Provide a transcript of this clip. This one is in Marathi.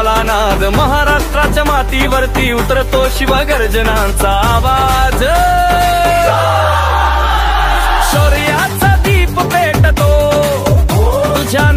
झाला नाद, महाराष्ट्राच्या मातीवरती उतरतो शिवगर्जनांचा आवाज। शौर्याचा दीप पेटतो तुझ्या